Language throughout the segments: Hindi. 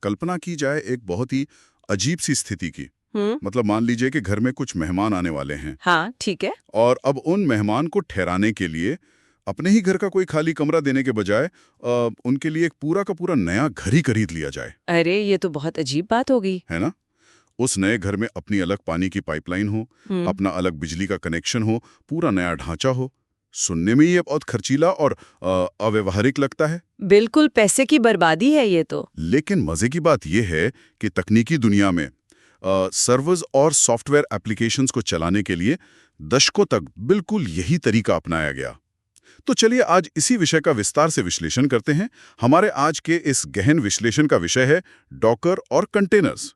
कल्पना की जाए एक बहुत ही अजीब सी स्थिति की। हम्म। मतलब मान लीजिए कि घर में कुछ मेहमान आने वाले हैं हाँ, ठीक है। और अब उन मेहमान को ठहराने के लिए अपने ही घर का कोई खाली कमरा देने के बजाय उनके लिए एक पूरा का पूरा नया घर ही खरीद लिया जाए, अरे, ये तो बहुत अजीब बात हो गई। है ना। उस नए घर में अपनी अलग पानी की पाइपलाइन हो, अपना अलग बिजली का कनेक्शन हो, पूरा नया ढांचा हो। सुनने में ये बहुत खर्चीला और अव्यवहारिक लगता है। बिल्कुल पैसे की बर्बादी है ये तो। लेकिन मजे की बात यह है कि तकनीकी दुनिया में सर्वर्स और सॉफ्टवेयर एप्लीकेशंस को चलाने के लिए दशकों तक बिल्कुल यही तरीका अपनाया गया। तो चलिए आज इसी विषय का विस्तार से विश्लेषण करते हैं। हमारे आज के इस गहन विश्लेषण का विषय है डॉकर और कंटेनर्स।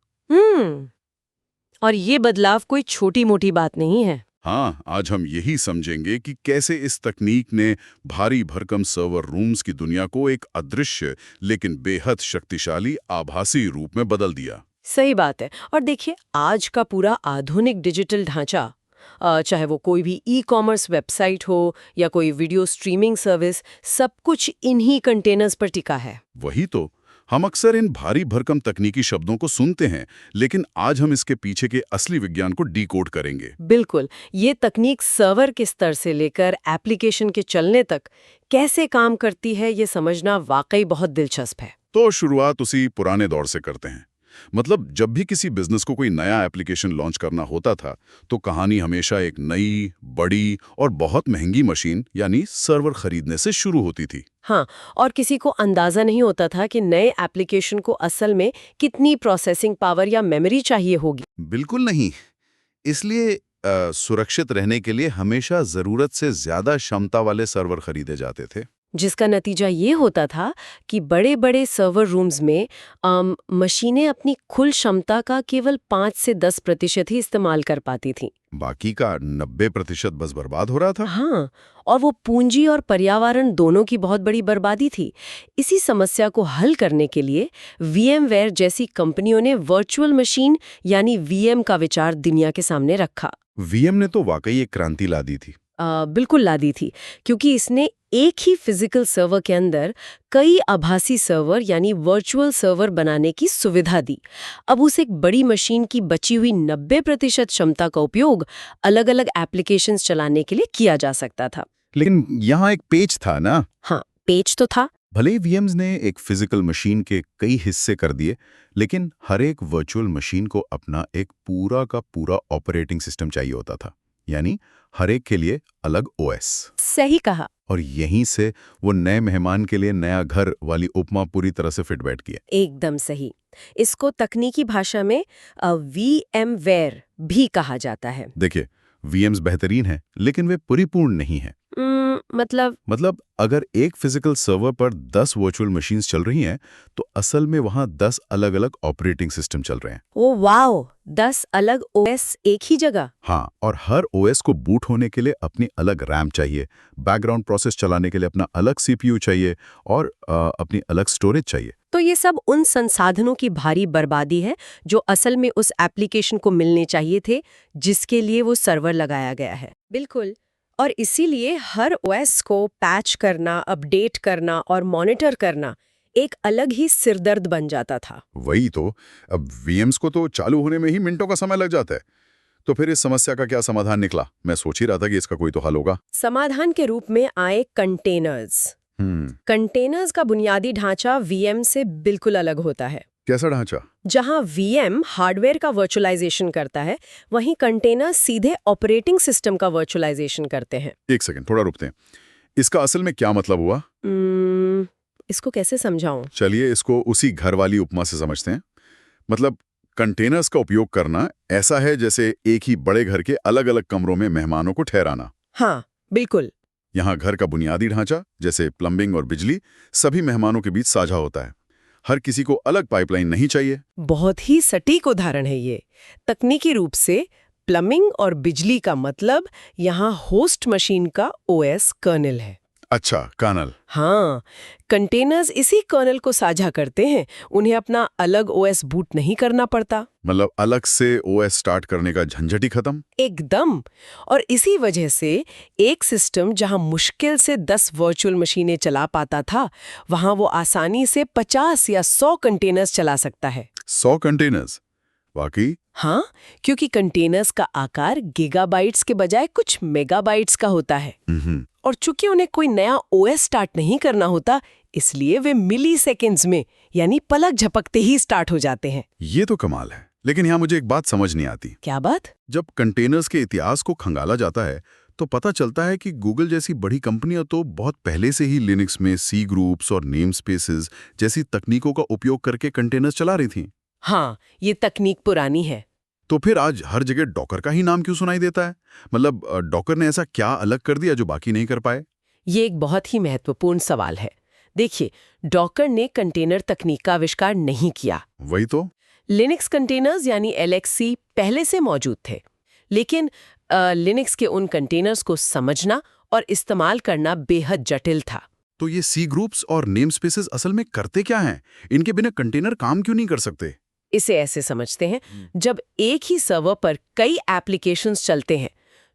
और ये बदलाव कोई छोटी मोटी बात नहीं है। हाँ, आज हम यही समझेंगे कि कैसे इस तकनीक ने भारी भरकम सर्वर रूम्स की दुनिया को एक अदृश्य लेकिन बेहद शक्तिशाली आभासी रूप में बदल दिया। सही बात है। और देखिए, आज का पूरा आधुनिक डिजिटल ढांचा, चाहे वो कोई भी ई कॉमर्स वेबसाइट हो या कोई वीडियो स्ट्रीमिंग सर्विस, सब कुछ इन्हीं कंटेनर्स पर टिका है। वही तो, हम अक्सर इन भारी भरकम तकनीकी शब्दों को सुनते हैं, लेकिन आज हम इसके पीछे के असली विज्ञान को डीकोड करेंगे। बिल्कुल, ये तकनीक सर्वर के स्तर से लेकर एप्लीकेशन के चलने तक कैसे काम करती है, ये समझना वाकई बहुत दिलचस्प है। तो शुरुआत उसी पुराने दौर से करते हैं। मतलब जब भी किसी बिजनेस को कोई नया एप्लीकेशन लॉन्च करना होता था, तो कहानी हमेशा एक नई, बड़ी और बहुत महंगी मशीन यानी सर्वर खरीदने से शुरू होती थी। हाँ, और किसी को अंदाजा नहीं होता था कि नए एप्लीकेशन को असल में कितनी प्रोसेसिंग पावर या मेमोरी चाहिए होगी। बिल्कुल नहीं। इसलिए सुरक्षित रहने के लिए हमेशा जरूरत से ज्यादा क्षमता वाले सर्वर खरीदे जाते थे। जिसका नतीजा ये होता था कि बड़े-बड़े सर्वर रूम्स में मशीनें अपनी कुल क्षमता का केवल 5 से 10% ही इस्तेमाल कर पाती थीं। बाकी का 90% बस बर्बाद हो रहा था। हाँ, और वो पूंजी और पर्यावरण दोनों की बहुत बड़ी बर्बादी थी। इसी समस्या को हल करने के लिए VMware जैसी कंपनियों ने वर्चुअल मशीन यानी VM का विचार दुनिया के सामने रखा। VM ने तो वाकई एक क्रांति ला दी थी। बिल्कुल ला दी थी, क्योंकि इसने एक ही फिजिकल सर्वर के अंदर कई आभासी सर्वर यानी वर्चुअल सर्वर बनाने की सुविधा दी। अब उस एक बड़ी मशीन की बची हुई 90% क्षमता का उपयोग अलग-अलग एप्लीकेशंस चलाने के लिए किया जा सकता था। लेकिन यहाँ एक पेच था ना। हाँ, पेच तो था। भले ही VMs ने एक फिजिकल मशीन के कई हिस्से कर दिए, लेकिन हर एक वर्चुअल मशीन को अपना एक पूरा का पूरा ऑपरेटिंग सिस्टम चाहिए होता था, यानी हर एक के लिए अलग OS। सही कहा। और यहीं से वो नए मेहमान के लिए नया घर वाली उपमा पूरी तरह से फिट बैठ गई। एकदम सही। इसको तकनीकी भाषा में VMware भी कहा जाता है। देखिए, VMs बेहतरीन है, लेकिन वे परिपूर्ण नहीं है। मतलब अगर एक फिजिकल सर्वर पर 10 वर्चुअल मशीन्स चल रही हैं, तो असल में वहां 10 अलग-अलग ऑपरेटिंग सिस्टम चल रहे हैं। ओ वाओ, 10 अलग OS एक ही जगह। हाँ, और हर OS को बूट होने के लिए अपनी अलग रैम चाहिए, बैकग्राउंड प्रोसेस चलाने के लिए अपना अलग CPU चाहिए और अपनी अलग स्टोरेज चाहिए। तो ये सब उन संसाधनों की भारी बर्बादी है जो असल में उस एप्लीकेशन को मिलने चाहिए थे जिसके लिए वो सर्वर लगाया गया है। बिल्कुल। और इसीलिए हर OS को पैच करना, अपडेट करना और मॉनिटर करना एक अलग ही सिरदर्द बन जाता था। वही तो, अब VMs को तो चालू होने में ही मिनटों का समय लग जाता है। तो फिर इस समस्या का क्या समाधान निकला? मैं सोच ही रहा था कि इसका कोई तो हल होगा। समाधान के रूप में आए कंटेनर्स। कंटेनर्स का बुनियादी ढांचा VM से बिल्कुल अलग होता है। कैसा ढांचा? जहां VM हार्डवेयर का वर्चुअलाइजेशन करता है, वहीं कंटेनर सीधे ऑपरेटिंग सिस्टम का वर्चुअलाइजेशन करते हैं। एक सेकंड, थोड़ा रुकते हैं। इसका असल में क्या मतलब हुआ? इसको कैसे समझाऊं? चलिए इसको उसी घर वाली उपमा से समझते हैं। मतलब कंटेनर्स का उपयोग करना ऐसा है जैसे एक ही बड़े घर के अलग-अलग कमरों में मेहमानों को ठहराना। हाँ, बिल्कुल। यहाँ घर का बुनियादी ढांचा जैसे प्लम्बिंग और बिजली सभी मेहमानों के बीच साझा होता है। हर किसी को अलग पाइपलाइन नहीं चाहिए। बहुत ही सटीक उदाहरण है ये। तकनीकी रूप से प्लम्बिंग और बिजली का मतलब यहाँ होस्ट मशीन का OS कर्नेल है। अच्छा, कर्नल। हाँ, कंटेनर्स इसी कर्नल को साझा करते हैं। उन्हें अपना अलग ओएस बूट नहीं करना पड़ता। मतलब अलग से ओएस स्टार्ट करने का झंझट ही खत्म। एकदम। और इसी वजह से एक सिस्टम जहां मुश्किल से 10 वर्चुअल मशीनें चला पाता था, वहां वो आसानी से 50 या 100 कंटेनर्स चला सकता है। 100 कंटेनर्स, वाकई। हाँ, क्योंकि कंटेनर्स का आकार गीगाबाइट्स के बजाय कुछ मेगाबाइट्स का होता है। और चूंकि उन्हें कोई नया ओएस स्टार्ट नहीं करना होता, इसलिए वे मिली सेकेंड्स में यानी पलक झपकते ही स्टार्ट हो जाते हैं। ये तो कमाल है। लेकिन यहाँ मुझे एक बात समझ नहीं आती। क्या बात? जब कंटेनर्स के इतिहास को खंगाला जाता है तो पता चलता है कि गूगल जैसी बड़ी कंपनियां तो बहुत पहले से ही लिनक्स में सी ग्रुप्स और नेम स्पेसेस जैसी तकनीकों का उपयोग करके कंटेनर्स चला रही थीं। हाँ, ये तकनीक पुरानी है। तो फिर आज हर जगह डॉकर का ही नाम क्यों सुनाई देता है? मतलब डॉकर ने ऐसा क्या अलग कर दिया जो बाकी नहीं कर पाए? ये एक बहुत ही महत्वपूर्ण सवाल है। देखिए, डॉकर ने कंटेनर तकनीक का आविष्कार नहीं किया। वही तो। लिनक्स कंटेनर्स यानी LXC पहले से मौजूद थे, लेकिन लिनक्स के उन कंटेनर्स को समझना और इस्तेमाल करना बेहद जटिल था। तो ये सी ग्रुप्स और नेम स्पेसेस असल में करते क्या हैं? इनके बिना कंटेनर काम क्यों नहीं कर सकते? इसे ऐसे समझते हैं, जब एक ही सर्वर पर कई एप्लीकेशंस चलते हैं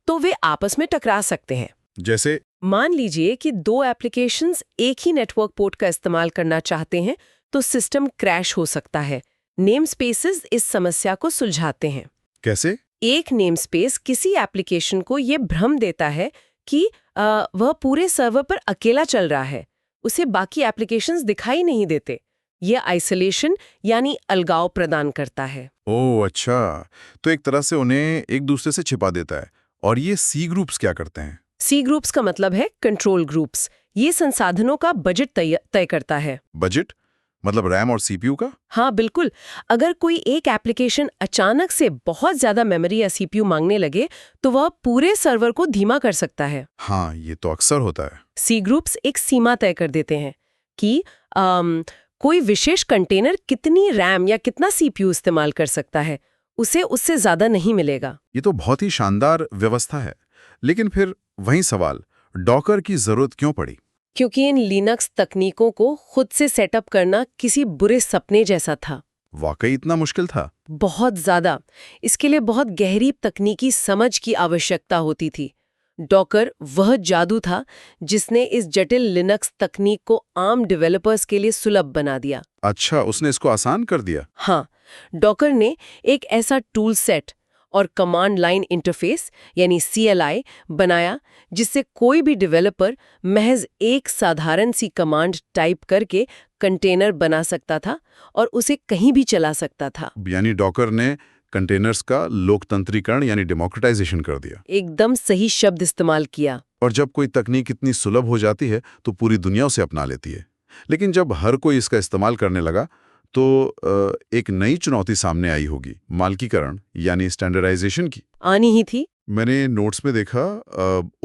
तो वे आपस में टकरा सकते हैं। जैसे? मान लीजिए कि 2 एप्लीकेशंस एक ही नेटवर्क पोर्ट का इस्तेमाल करना चाहते हैं, तो सिस्टम क्रैश हो सकता है। नेम स्पेसेस इस समस्या को सुलझाते हैं। कैसे? एक नेम स्पेस किसी एप्लीकेशन को ये भ्रम देता है कि वह पूरे सर्वर पर अकेला चल रहा है, उसे बाकी एप्लीकेशंस दिखाई नहीं देते। यह आइसोलेशन यानी अलगाव प्रदान करता है। ओह अच्छा, तो एक तरह से उन्हें एक दूसरे से छिपा देता है। और ये सी ग्रुप्स क्या करते हैं? सी ग्रुप्स का मतलब है कंट्रोल ग्रुप्स। ये संसाधनों का बजट तय करता है। बजट? मतलब रैम और सीपीयू का? हाँ बिल्कुल। अगर कोई एक एप्लीकेशन अचानक से बहुत ज्यादा मेमोरी या सीपीयू मांगने लगे, तो वह पूरे सर्वर को धीमा कर सकता है। हाँ, ये तो अक्सर होता है। सी ग्रुप्स एक सीमा तय कर देते हैं कि कोई विशेष कंटेनर कितनी रैम या कितना सीपीयू इस्तेमाल कर सकता है, उसे उससे ज्यादा नहीं मिलेगा। ये तो बहुत ही शानदार व्यवस्था है। लेकिन फिर वही सवाल, डॉकर की जरूरत क्यों पड़ी? क्योंकि इन लिनक्स तकनीकों को खुद से सेटअप करना किसी बुरे सपने जैसा था। वाकई इतना मुश्किल था? बहुत ज्यादा। इसके लिए बहुत गहरी तकनीकी समझ की आवश्यकता होती थी। डॉकर वह जादू था जिसने इस जटिल लिनक्स तकनीक को आम डेवलपर्स के लिए सुलभ बना दिया। अच्छा, उसने इसको आसान कर दिया। हाँ, डॉकर ने एक ऐसा टूल सेट और कमांड लाइन इंटरफेस यानी CLI बनाया जिससे कोई भी डेवलपर महज एक साधारण सी कमांड टाइप करके कंटेनर बना सकता था और उसे कहीं भी चला सकता था। यानी डॉकर ने कंटेनर्स का लोकतंत्रीकरण यानी डेमोक्रेटाइजेशन कर दिया। एकदम सही शब्द इस्तेमाल किया। और जब कोई तकनीक इतनी सुलभ हो जाती है तो पूरी दुनिया उसे अपना लेती है। लेकिन जब हर कोई इसका इस्तेमाल करने लगा तो एक नई चुनौती सामने आई होगी, मानकीकरण यानी स्टैंडर्डाइजेशन की। आनी ही थी। मैंने नोट्स में देखा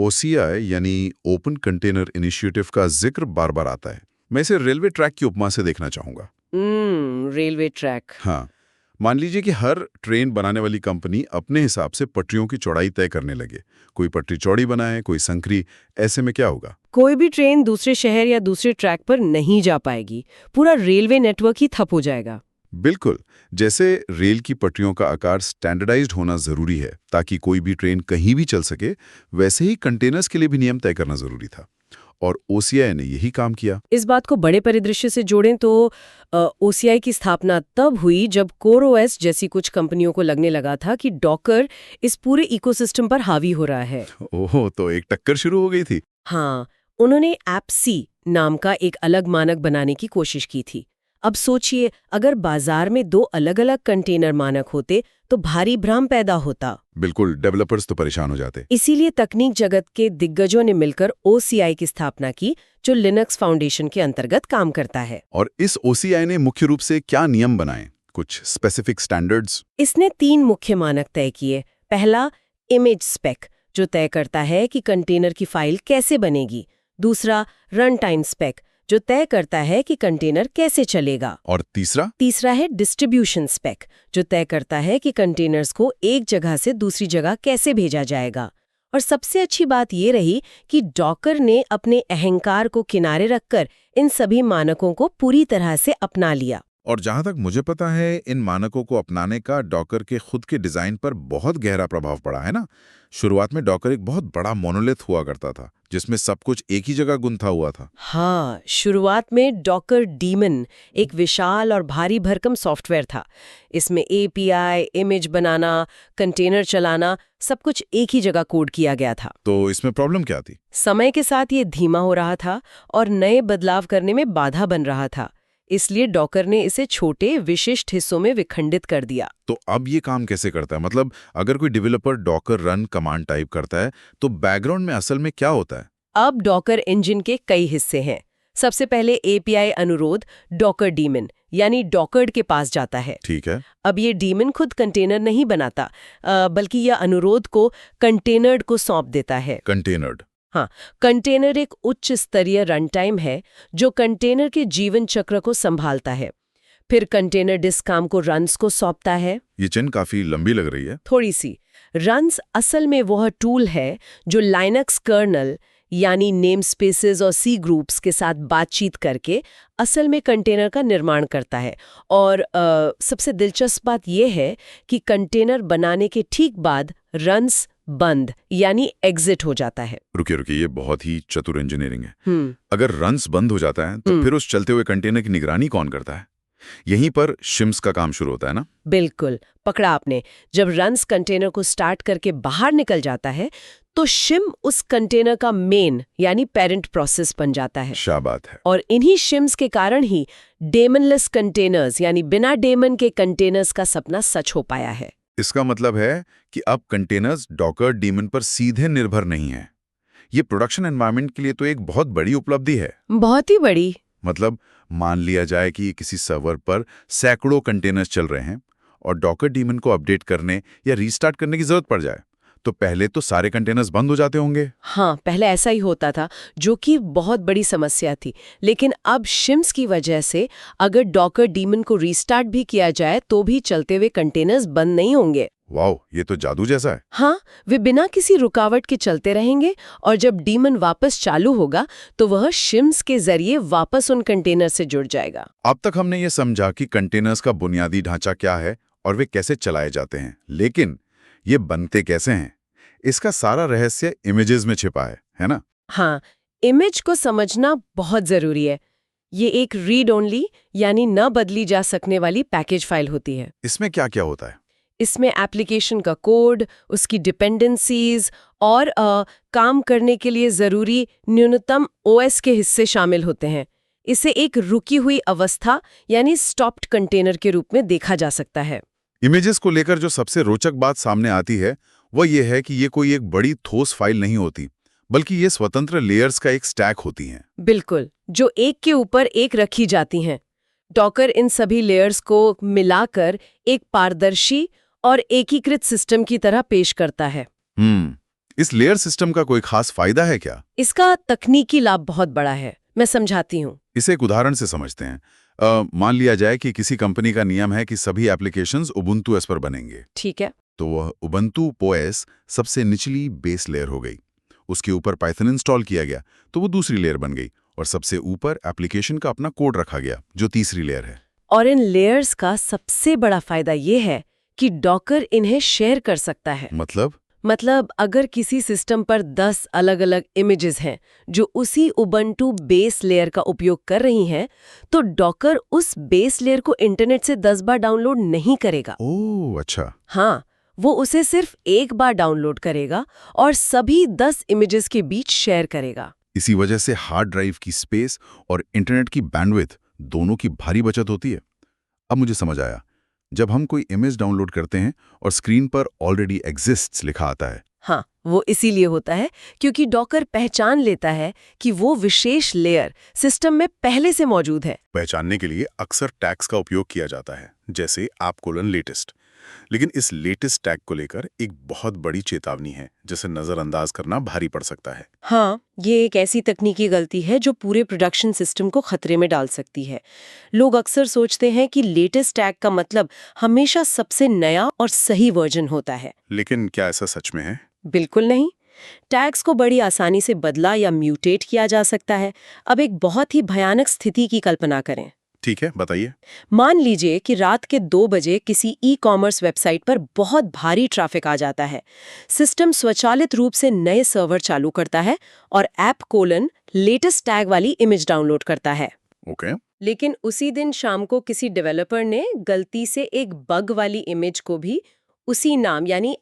OCI यानी ओपन कंटेनर इनिशिएटिव का जिक्र बार बार आता है। मैं इसे रेलवे ट्रैक की उपमा से देखना चाहूंगा। Railway track. हाँ, मान लीजिए कि हर ट्रेन बनाने वाली कंपनी अपने हिसाब से पटरियों की चौड़ाई तय करने लगे। कोई पटरी चौड़ी बनाए, कोई संकरी। ऐसे में क्या होगा? कोई भी ट्रेन दूसरे शहर या दूसरे ट्रैक पर नहीं जा पाएगी। पूरा रेलवे नेटवर्क ही ठप हो जाएगा। बिल्कुल। जैसे रेल की पटरियों का आकार स्टैंडर्डाइज्ड होना जरूरी है ताकि कोई भी ट्रेन कहीं भी चल सके, वैसे ही कंटेनर्स के लिए भी नियम तय करना जरूरी था। और OCI ने यही काम किया। इस बात को बड़े परिदृश्य से जोड़ें तो OCI की स्थापना तब हुई जब CoreOS जैसी कुछ कंपनियों को लगने लगा था कि डॉकर इस पूरे इकोसिस्टम पर हावी हो रहा है। ओहो, तो एक टक्कर शुरू हो गई थी। हाँ, उन्होंने ऐप-C नाम का एक अलग मानक बनाने की कोशिश की थी। अब सोचिए, अगर बाजार में 2 अलग-अलग कंटेनर मानक होते तो भारी भ्रम पैदा होता। बिल्कुल, डेवलपर्स तो परेशान हो जाते। इसीलिए तकनीक जगत के दिग्गजों ने मिलकर OCI की स्थापना की, जो लिनक्स फाउंडेशन के अंतर्गत काम करता है। और इस OCI ने मुख्य रूप से क्या नियम बनाए? कुछ स्पेसिफिक स्टैंडर्ड्स? इसने 3 मुख्य मानक तय किए। पहला, इमेज स्पेक, जो तय करता है कि कंटेनर की फाइल कैसे बनेगी। दूसरा, रन टाइम स्पेक, जो तय करता है कि कंटेनर कैसे चलेगा। और तीसरा है डिस्ट्रीब्यूशन स्पेक, जो तय करता है कि कंटेनर्स को एक जगह से दूसरी जगह कैसे भेजा जाएगा। और सबसे अच्छी बात ये रही कि डॉकर ने अपने अहंकार को किनारे रखकर इन सभी मानकों को पूरी तरह से अपना लिया। और जहां तक मुझे पता है, इन मानकों को अपनाने का डॉकर के खुद के डिजाइन पर बहुत गहरा प्रभाव पड़ा है ना। शुरुआत में डॉकर एक बहुत बड़ा मोनोलिथ हुआ करता था, जिसमें सब कुछ एक ही जगह गुंथा हुआ था। हाँ, शुरुआत में डॉकर डीमन एक विशाल और भारी भरकम सॉफ्टवेयर था। इसमें एपीआई, इमेज बनाना, कंटेनर चलाना, सब कुछ एक ही जगह कोड किया गया था। तो इसमें प्रॉब्लम क्या थी? समय के साथ ये धीमा हो रहा था और नए बदलाव करने में बाधा बन रहा था। इसलिए डॉकर ने इसे छोटे विशिष्ट हिस्सों में विखंडित कर दिया। तो अब ये काम कैसे करता है? मतलब अगर कोई developer Docker run command type करता है, तो बैकग्राउंड में असल में क्या होता है? अब डॉकर इंजन के कई हिस्से हैं। सबसे पहले एपीआई अनुरोध डॉकर डीमन यानी डॉकर्ड के पास जाता है। ठीक है। अब ये डीमन खुद कंटेनर नहीं बनाता, बल्कि यह अनुरोध को कंटेनर्ड को सौंप देता है। कंटेनर्ड। हाँ, कंटेनर एक उच्च स्तरीय रन टाइम है जो कंटेनर के जीवन चक्र को संभालता है। फिर कंटेनर डिस्क काम को रन्स को सौंपता है। ये चेन काफी लंबी लग रही है। थोड़ी सी। रन्स असल में वह टूल है जो लाइनक्स कर्नल यानी नेम स्पेसेस और सी ग्रुप्स के साथ बातचीत करके असल में कंटेनर का निर्माण करता है। और सबसे दिलचस्प बात यह है कि कंटेनर बनाने के ठीक बाद रन्स बंद यानी एग्जिट हो जाता है। रुकिए, ये बहुत ही चतुर इंजीनियरिंग है। अगर रन्स बंद हो जाता है तो फिर उस चलते हुए कंटेनर की निगरानी कौन करता है? यहीं पर शिम्स का काम शुरू होता है ना? बिल्कुल, पकड़ा आपने। जब रन्स कंटेनर को स्टार्ट करके बाहर निकल जाता है तो शिम उस कंटेनर का मेन यानी पेरेंट प्रोसेस बन जाता है। शाबात है। और इन्हीं शिम्स के कारण ही डेमनलेस कंटेनर्स यानी बिना डेमन के कंटेनर्स का सपना सच हो पाया है। इसका मतलब है कि अब कंटेनर्स डॉकर डीमन पर सीधे निर्भर नहीं है। ये प्रोडक्शन एनवायरनमेंट के लिए तो एक बहुत बड़ी उपलब्धि है। बहुत ही बड़ी। मतलब मान लिया जाए कि किसी सर्वर पर सैकड़ों कंटेनर्स चल रहे हैं और डॉकर डीमन को अपडेट करने या रीस्टार्ट करने की जरूरत पड़ जाए, तो पहले तो सारे कंटेनर्स बंद हो जाते होंगे। हाँ, पहले ऐसा ही होता था, जो कि बहुत बड़ी समस्या थी। लेकिन अब शिम्स की वजह से अगर डॉकर डीमन को रीस्टार्ट भी किया जाए तो भी चलते हुए कंटेनर्स बंद नहीं होंगे। वाह, ये तो जादू जैसा है। हाँ, वे बिना किसी रुकावट के चलते रहेंगे और जब डीमन वापस चालू होगा तो वह शिम्स के जरिए वापस उन कंटेनर से जुड़ जाएगा। अब तक हमने ये समझा कि कंटेनर्स का बुनियादी ढांचा क्या है और वे कैसे चलाए जाते हैं, लेकिन ये बनते कैसे हैं? इसका सारा रहस्य इमेजेस में छिपा है ना? हाँ, इमेज को समझना बहुत जरूरी है। ये एक रीड ओनली यानी न बदली जा सकने वाली पैकेज फाइल होती है। इसमें क्या क्या होता है? इसमें एप्लीकेशन का कोड, उसकी डिपेंडेंसीज और काम करने के लिए जरूरी न्यूनतम ओएस के हिस्से शामिल होते हैं। इसे एक रुकी हुई अवस्था यानी स्टॉप्ड कंटेनर के रूप में देखा जा सकता है। इमेजेस को लेकर जो सबसे रोचक बात सामने आती है वह यह है कि ये कोई एक बड़ी ठोस फाइल नहीं होती, बल्कि ये स्वतंत्र लेयर्स का एक स्टैक होती हैं। बिल्कुल, जो एक के ऊपर एक रखी जाती हैं। डॉकर इन सभी लेयर्स को मिलाकर एक पारदर्शी और एकीकृत सिस्टम की तरह पेश करता है। इस लेयर सिस्टम का कोई खास फायदा है क्या? इसका तकनीकी लाभ बहुत बड़ा है, मैं समझाती हूँ। इसे एक उदाहरण से समझते हैं। मान लिया जाए कि किसी कंपनी का नियम है कि सभी एप्लीकेशंस उबुंटू ओएस पर बनेंगे। ठीक है। तो वह उबुंटू ओएस सबसे निचली बेस लेयर हो गई। उसके ऊपर पाइथन इंस्टॉल किया गया तो वो दूसरी लेयर बन गई, और सबसे ऊपर एप्लीकेशन का अपना कोड रखा गया जो तीसरी लेयर है। और इन लेयर्स का सबसे बड़ा फायदा ये है कि डॉकर इन्हें शेयर कर सकता है। मतलब अगर किसी सिस्टम पर 10 अलग-अलग इमेजेस हैं जो उसी उबुंटू बेस लेयर का उपयोग कर रही हैं, तो डॉकर उस बेस लेयर को इंटरनेट से 10 बार डाउनलोड नहीं करेगा। ओह, अच्छा। हाँ, वो उसे सिर्फ एक बार डाउनलोड करेगा और सभी 10 इमेजेस के बीच शेयर करेगा। इसी वजह से हार्ड ड्राइव की स्पेस और इंटरनेट की बैंडविड्थ दोनों की भारी बचत होती है। अब मुझे समझ आया, जब हम कोई इमेज डाउनलोड करते हैं और स्क्रीन पर ऑलरेडी एग्जिस्ट्स लिखा आता है। हाँ, वो इसीलिए होता है क्योंकि डॉकर पहचान लेता है कि वो विशेष लेयर सिस्टम में पहले से मौजूद है। पहचानने के लिए अक्सर टैग्स का उपयोग किया जाता है, जैसे @लेटेस्ट। लेकिन इस लेटेस्ट टैग को लेकर एक बहुत बड़ी चेतावनी है, जिसे नजरअंदाज करना भारी पड़ सकता है। हाँ, ये एक ऐसी तकनीकी गलती है जो पूरे प्रोडक्शन सिस्टम को खतरे में डाल सकती है। लोग अक्सर सोचते हैं कि लेटेस्ट टैग का मतलब हमेशा सबसे नया और सही वर्जन होता है। लेकिन क्या ऐसा सच में है? बिल्कुल नहीं। टैग्स को बड़ी आसानी से बदला या म्यूटेट किया जा सकता है। अब एक बहुत ही भयानक स्थिति की कल्पना करें। ठीक है, बताइए। मान लीजिए कि रात के 2 बजे किसी ई-कॉमर्स वेबसाइट पर बहुत भारी ट्रैफिक आ जाता है। सिस्टम स्वचालित रूप से नए सर्वर चालू करता है और लेटेस्ट टैग वाली इमेज डाउनलोड करता है। ओके। लेकिन उसी दिन शाम को किसी डेवलपर ने गलती से एक बग वाली इमेज को भी उसी नाम यानी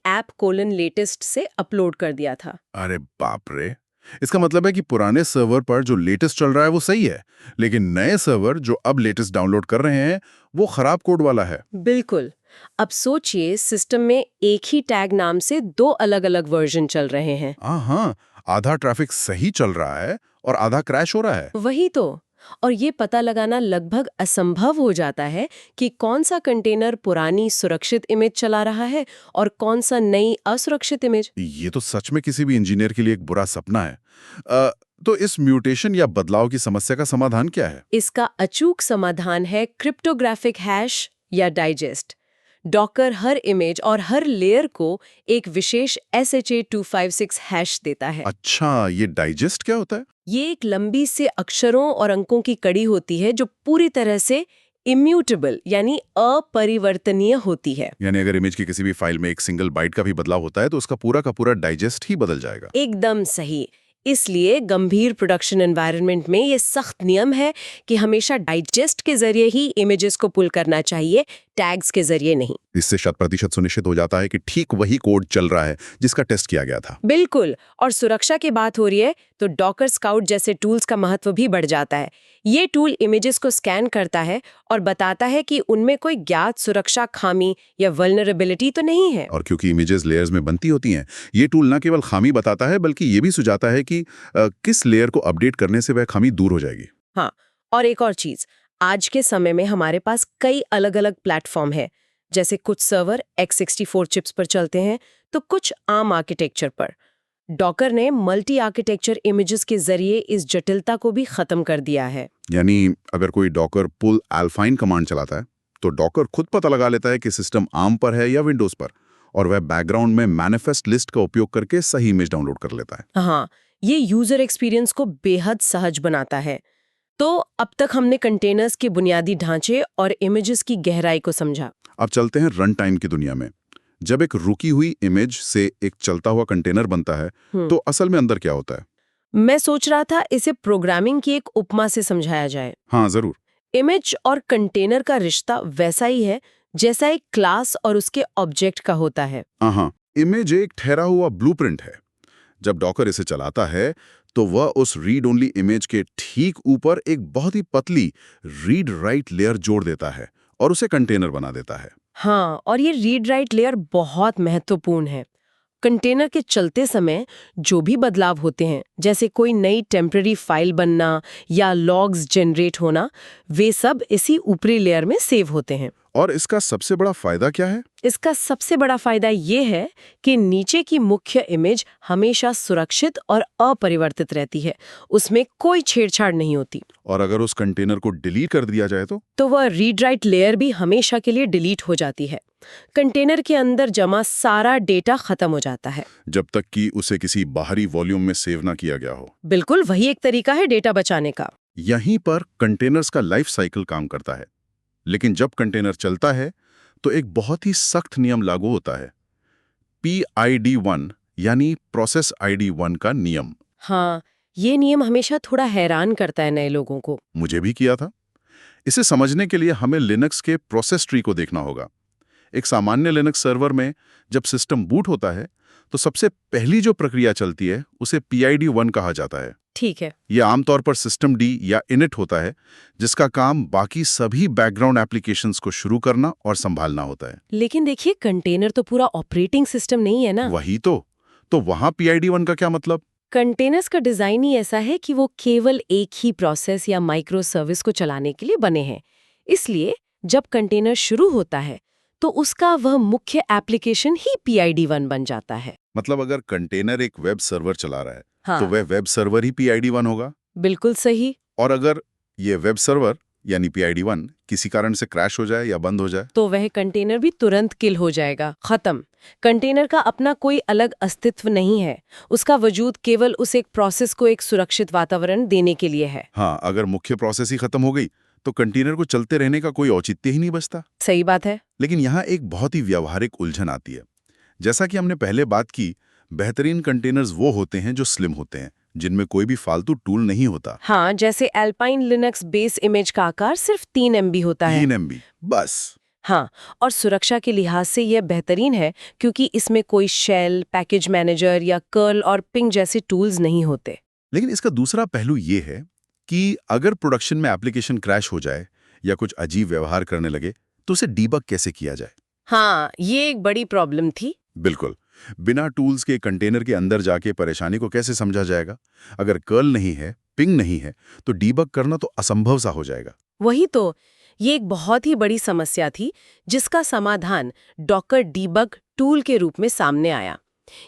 लेटेस्ट से अपलोड कर दिया था। अरे बाप रे! इसका मतलब है कि पुराने सर्वर पर जो लेटेस्ट चल रहा है वो सही है, लेकिन नए सर्वर जो अब लेटेस्ट डाउनलोड कर रहे हैं वो खराब कोड वाला है। बिल्कुल। अब सोचिए सिस्टम में एक ही टैग नाम से 2 अलग-अलग वर्जन चल रहे हैं। हाँ, आधा ट्रैफिक सही चल रहा है और आधा क्रैश हो रहा है। वही तो। और ये पता लगाना लगभग असंभव हो जाता है कि कौन सा कंटेनर पुरानी सुरक्षित इमेज चला रहा है और कौन सा नई असुरक्षित इमेज। ये तो सच में किसी भी इंजीनियर के लिए एक बुरा सपना है। तो इस म्यूटेशन या बदलाव की समस्या का समाधान क्या है? इसका अचूक समाधान है क्रिप्टोग्राफिक हैश या डाइजेस्ट। डॉकर हर इमेज और हर लेयर को एक विशेष SHA-256 हैश देता है। अच्छा, ये डाइजेस्ट क्या होता है? ये एक लंबी से अक्षरों और अंकों की कड़ी होती है जो पूरी तरह से इम्यूटेबल यानी अपरिवर्तनीय होती है। यानी अगर इमेज की किसी भी फाइल में एक सिंगल बाइट का भी बदलाव होता है तो उसका पूरा का पूरा डाइजेस्ट ही बदल जाएगा। एकदम सही। इसलिए गंभीर प्रोडक्शन एनवायरनमेंट में ये सख्त नियम है कि हमेशा डाइजेस्ट के जरिए ही इमेजेस को पुल करना चाहिए, टैग्स के जरिए नहीं। इससे 100% सुनिश्चित हो जाता है कि ठीक वही कोड चल रहा है जिसका टेस्ट किया गया था। बिल्कुल। और सुरक्षा की बात हो रही है तो डॉकर स्काउट जैसे टूल्स का महत्व भी बढ़ जाता है। ये टूल इमेजेस को स्कैन करता है और बताता है कि उनमें कोई ज्ञात सुरक्षा खामी या वल्नरेबिलिटी तो नहीं है। और क्योंकि इमेजेस लेयर्स में बनती होती हैं, ये टूल न केवल खामी बताता है बल्कि ये भी सुझाता है कि किस लेयर को अपडेट करने से वह खामी दूर हो जाएगी। हाँ, और एक और चीज, आज के समय में हमारे पास कई अलग-अलग प्लेटफॉर्म है। जैसे कुछ सर्वर x64 चिप्स पर चलते हैं तो कुछ आर्म आर्किटेक्चर पर। डॉकर ने मल्टी आर्किटेक्चर इमेजेस के जरिए इस जटिलता को भी खत्म कर दिया है। यानी अगर कोई डॉकर पुल अल्फाइन कमांड चलाता है तो डॉकर खुद पता लगा लेता है कि सिस्टम आर्म पर है या विंडोज पर, और वह बैकग्राउंड में मैनिफेस्ट लिस्ट का उपयोग करके सही इमेज डाउनलोड कर लेता है। हाँ, ये यूजर एक्सपीरियंस को बेहद सहज बनाता है। तो अब तक हमने कंटेनर्स के बुनियादी ढांचे और इमेजेस की गहराई को समझा। अब चलते हैं रन टाइम की दुनिया में। जब एक रुकी हुई इमेज से एक चलता हुआ कंटेनर बनता है तो असल में अंदर क्या होता है? मैं सोच रहा था इसे प्रोग्रामिंग की एक उपमा से समझाया जाए। हाँ, जरूर। इमेज और कंटेनर का रिश्ता वैसा ही है जैसा एक क्लास और उसके ऑब्जेक्ट का होता है। हाँ, इमेज एक ठहरा हुआ ब्लूप्रिंट है। जब डॉकर इसे चलाता है तो वह उस रीड ओनली इमेज के ठीक ऊपर एक बहुत ही पतली रीड राइट लेयर जोड़ देता है और उसे कंटेनर बना देता है। हाँ, और ये रीड राइट लेयर बहुत महत्वपूर्ण है। कंटेनर के चलते समय जो भी बदलाव होते हैं, जैसे कोई नई टेम्पररी फाइल बनना या लॉग्स जनरेट होना, वे सब इसी ऊपरी लेयर में सेव होते हैं। और इसका सबसे बड़ा फायदा क्या है? इसका सबसे बड़ा फायदा ये है कि नीचे की मुख्य इमेज हमेशा सुरक्षित और अपरिवर्तित रहती है, उसमें कोई छेड़छाड़ नहीं होती। और अगर उस कंटेनर को डिलीट कर दिया जाए तो वह रीड राइट लेयर भी हमेशा के लिए डिलीट हो जाती है। कंटेनर के अंदर जमा सारा डेटा खत्म हो जाता है, जब तक कि उसे किसी बाहरी वॉल्यूम में सेव ना किया गया हो। बिल्कुल वही एक तरीका है डेटा बचाने का। यहीं पर कंटेनर्स का लाइफ साइकिल काम करता है। लेकिन जब कंटेनर चलता है तो एक बहुत ही सख्त नियम लागू होता है, PID1 यानी प्रोसेस ID 1 का नियम। हाँ, ये नियम हमेशा थोड़ा हैरान करता है नए लोगों को। मुझे भी किया था। इसे समझने के लिए हमें लिनक्स के प्रोसेस ट्री को देखना होगा। एक सामान्य लिनक्स सर्वर में जब सिस्टम बूट होता है तो सबसे पहली जो प्रक्रिया चलती है उसे PID1 कहा जाता है। ठीक है। यह आमतौर पर सिस्टम डी या इनिट होता है, जिसका काम बाकी सभी बैकग्राउंड एप्लीकेशंस को शुरू करना और संभालना होता है। लेकिन देखिए, कंटेनर तो पूरा ऑपरेटिंग सिस्टम नहीं है ना। वही तो वहां PID1 का क्या मतलब? कंटेनर्स का डिजाइन ही ऐसा है कि वो केवल एक ही प्रोसेस या माइक्रो सर्विस को चलाने के लिए बने हैं। इसलिए जब कंटेनर शुरू होता है तो उसका वह मुख्य एप्लीकेशन ही PID1 बन जाता है। मतलब अगर कंटेनर एक वेब सर्वर चला रहा है हाँ, तो वह वेब सर्वर ही PID1 होगा। बिल्कुल सही। और अगर ये वेब सर्वर यानी PID-1 किसी कारण से क्रैश हो जाए या बंद हो जाए, तो वह कंटेनर भी तुरंत किल हो जाएगा, खत्म। कंटेनर का अपना कोई अलग अस्तित्व नहीं है, उसका वजूद केवल उस एक प्रोसेस को एक सुरक्षित वातावरण देने के लिए है। हाँ, अगर मुख्य प्रोसेस ही खत्म हो गई तो कंटेनर को चलते रहने का कोई औचित्य ही नहीं बचता। सही बात है। लेकिन यहाँ एक बहुत ही व्यावहारिक उलझन आती है। जैसा कि हमने पहले बात की, बेहतरीन कंटेनर्स वो होते हैं जो स्लिम होते हैं, जिनमें कोई भी फालतू टूल नहीं होता। हाँ, जैसे एल्पाइन लिनक्स बेस इमेज का आकार सिर्फ 3 MB होता है। 3 MB बस। हाँ, और सुरक्षा के लिहाज से यह बेहतरीन है क्योंकि इसमें कोई शेल, पैकेज मैनेजर या कर्ल और पिंग जैसे टूल्स नहीं होते। लेकिन इसका दूसरा पहलू ये है कि अगर प्रोडक्शन में एप्लीकेशन क्रैश हो जाए या कुछ अजीब व्यवहार करने लगे, तो उसे डीबग कैसे किया जाए? हाँ, ये एक बड़ी प्रॉब्लम थी। बिल्कुल। बिना टूल्स के कंटेनर के अंदर जाके परेशानी को कैसे समझा जाएगा? अगर कर्ल नहीं है, पिंग नहीं है, तो डीबग करना तो असंभव सा हो जाएगा। वही तो, ये एक बहुत ही बड़ी समस्या थी जिसका समाधान डॉकर डीबग टूल के रूप में सामने आया।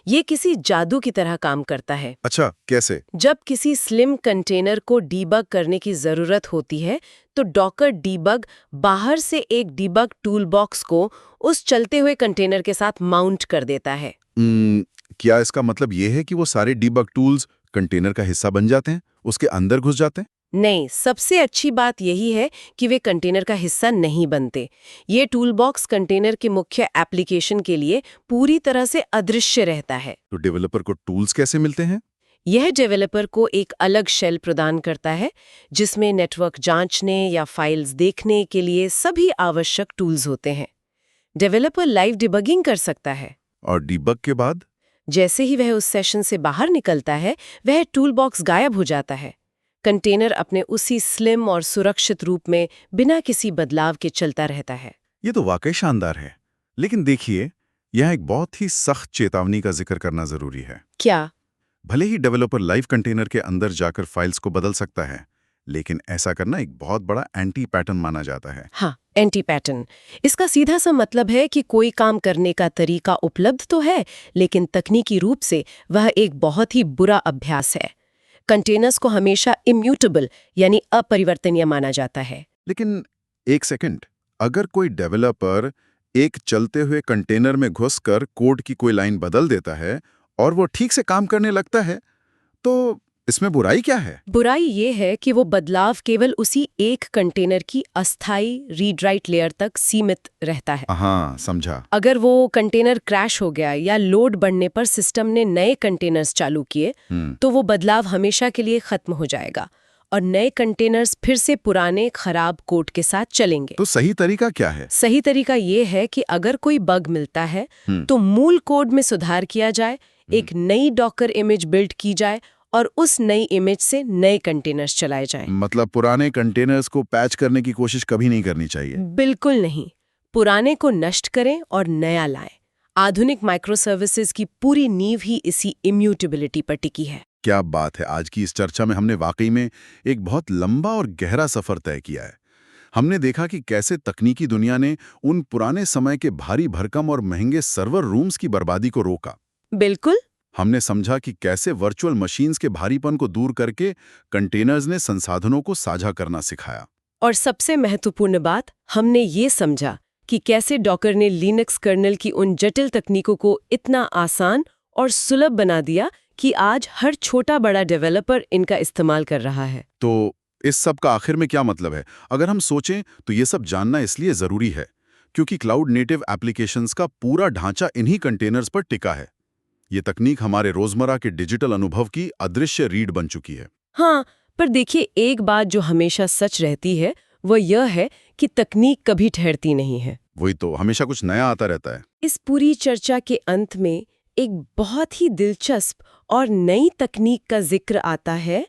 ये किसी जादू की तरह काम करता है। अच्छा, कैसे? जब किसी स्लिम कंटेनर को डीबग करने की जरूरत होती है तो डॉकर डीबग बाहर से एक डीबग टूल बॉक्स को उस चलते हुए कंटेनर के साथ माउंट कर देता है। क्या इसका मतलब ये है कि वो सारे डीबग टूल्स कंटेनर का हिस्सा बन जाते हैं, उसके अंदर घुस जाते हैं? नहीं, सबसे अच्छी बात यही है कि वे कंटेनर का हिस्सा नहीं बनते। ये टूलबॉक्स कंटेनर के मुख्य एप्लीकेशन के लिए पूरी तरह से अदृश्य रहता है। तो डेवलपर को टूल्स कैसे मिलते हैं? यह डेवलपर को एक अलग शेल प्रदान करता है जिसमें नेटवर्क जांचने या फाइल्स देखने के लिए सभी आवश्यक टूल्स होते हैं। डेवलपर लाइव डिबगिंग कर सकता है। और डीबग के बाद? जैसे ही वह उस सेशन से बाहर निकलता है, वह टूलबॉक्स गायब हो जाता है। कंटेनर अपने उसी स्लिम और सुरक्षित रूप में बिना किसी बदलाव के चलता रहता है। ये तो वाकई शानदार है। लेकिन देखिए, यहाँ एक बहुत ही सख्त चेतावनी का जिक्र करना जरूरी है। क्या? भले ही डेवलपर लाइव कंटेनर के अंदर जाकर फाइल्स को बदल सकता है, लेकिन ऐसा करना एक बहुत बड़ा एंटी पैटर्न माना जाता है। हाँ, एंटी पैटर्न। इसका सीधा सा मतलब है कि कोई काम करने का तरीका उपलब्ध तो है, लेकिन तकनीकी रूप से वह एक बहुत ही बुरा अभ्यास है। कंटेनर्स को हमेशा इम्यूटेबल यानी अपरिवर्तनीय माना जाता है। लेकिन एक सेकंड, अगर कोई डेवलपर एक चलते हुए कंटेनर में घुसकर कोड की कोई लाइन बदल देता है और वो ठीक से काम करने लगता है, तो इसमें बुराई क्या है? बुराई ये है कि वो बदलाव केवल उसी एक कंटेनर की अस्थायी रीड राइट लेयर तक सीमित रहता है। हाँ, समझा। अगर वो कंटेनर क्रैश हो गया या लोड बढ़ने पर सिस्टम ने नए कंटेनर्स चालू किए, तो वो बदलाव हमेशा के लिए खत्म हो जाएगा और नए कंटेनर्स फिर से पुराने खराब कोड के साथ चलेंगे। तो सही तरीका क्या है? सही तरीका ये है कि अगर कोई बग मिलता है तो मूल कोड में सुधार किया जाए, एक नई डॉकर इमेज बिल्ड की जाए और उस नई इमेज से नए कंटेनर्स चलाए जाएं। मतलब पुराने कंटेनर्स को पैच करने की कोशिश कभी नहीं करनी चाहिए। बिल्कुल नहीं। पुराने को नष्ट करें और नया लाएं। आधुनिक माइक्रोसर्विसेज की पूरी नींव ही इसी इम्यूटेबिलिटी पर टिकी है। क्या बात है! आज की इस चर्चा में हमने वाकई में एक बहुत लंबा और गहरा सफर तय किया है। हमने देखा कि कैसे तकनीकी दुनिया ने उन पुराने समय के भारी भरकम और महंगे सर्वर रूम्स की बर्बादी को रोका। बिल्कुल। हमने समझा कि कैसे वर्चुअल मशीन्स के भारीपन को दूर करके कंटेनर्स ने संसाधनों को साझा करना सिखाया। और सबसे महत्वपूर्ण बात, हमने ये समझा कि कैसे डॉकर ने लिनक्स कर्नल की उन जटिल तकनीकों को इतना आसान और सुलभ बना दिया कि आज हर छोटा बड़ा डेवलपर इनका इस्तेमाल कर रहा है। तो इस सब का आखिर में क्या मतलब है? अगर हम सोचें तो ये सब जानना इसलिए जरूरी है क्योंकि क्लाउड नेटिव एप्लीकेशंस का पूरा ढांचा इन्हीं कंटेनर्स पर टिका है। ये तकनीक हमारे रोजमर्रा के डिजिटल अनुभव की अदृश्य रीढ़ बन चुकी है। हाँ, पर देखिए, एक बात जो हमेशा सच रहती है वो यह है कि तकनीक कभी ठहरती नहीं है। वही तो, हमेशा कुछ नया आता रहता है। इस पूरी चर्चा के अंत में एक बहुत ही दिलचस्प और नई तकनीक का जिक्र आता है,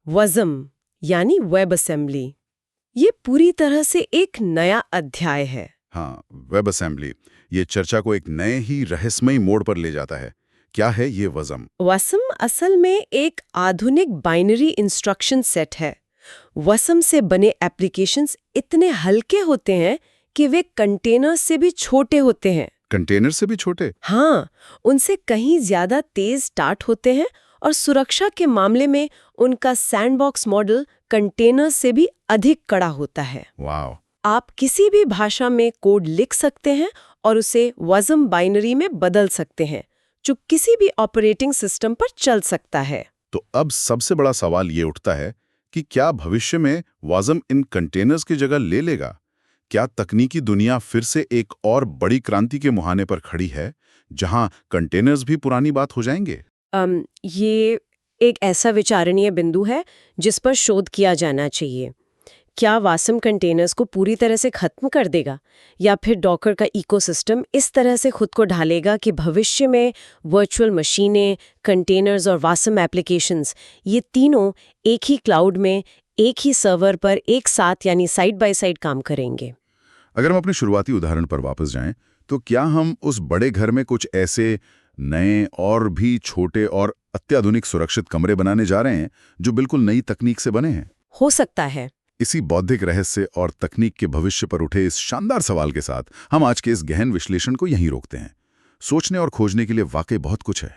WASM यानी वेब असेंबली। ये पूरी तरह से एक नया अध्याय है। हाँ, वेब असेंबली ये चर्चा को एक नए ही रहस्यमयी मोड़ पर ले जाता है। क्या है ये WASM? WASM असल में एक आधुनिक बाइनरी इंस्ट्रक्शन सेट है। WASM से बने एप्लीकेशंस इतने हल्के होते हैं कि वे कंटेनर से भी छोटे होते हैं। कंटेनर से भी छोटे? हाँ, उनसे कहीं ज्यादा तेज स्टार्ट होते हैं और सुरक्षा के मामले में उनका सैंडबॉक्स मॉडल कंटेनर्स से भी अधिक कड़ा होता है। वाह। आप किसी भी भाषा में कोड लिख सकते हैं और उसे WASM बाइनरी में बदल सकते हैं, जो किसी भी ऑपरेटिंग सिस्टम पर चल सकता है। तो अब सबसे बड़ा सवाल ये उठता है कि क्या भविष्य में WASM इन कंटेनर्स की जगह ले लेगा? क्या तकनीकी दुनिया फिर से एक और बड़ी क्रांति के मुहाने पर खड़ी है, जहां कंटेनर्स भी पुरानी बात हो जाएंगे? ये एक ऐसा विचारणीय बिंदु है जिस पर शोध किया जाना चाहिए। क्या WASM कंटेनर्स को पूरी तरह से खत्म कर देगा, या फिर डॉकर का इकोसिस्टम इस तरह से खुद को ढालेगा कि भविष्य में वर्चुअल मशीनें, कंटेनर्स और WASM एप्लीकेशंस, ये तीनों एक ही क्लाउड में, एक ही सर्वर पर एक साथ यानी साइड बाय साइड काम करेंगे? अगर हम अपने शुरुआती उदाहरण पर वापस जाएं, तो क्या हम उस बड़े घर में कुछ ऐसे नए और भी छोटे और अत्याधुनिक सुरक्षित कमरे बनाने जा रहे हैं जो बिल्कुल नई तकनीक से बने हैं? हो सकता है। इसी बौद्धिक रहस्य और तकनीक के भविष्य पर उठे इस शानदार सवाल के साथ हम आज के इस गहन विश्लेषण को यहीं रोकते हैं। सोचने और खोजने के लिए वाकई बहुत कुछ है।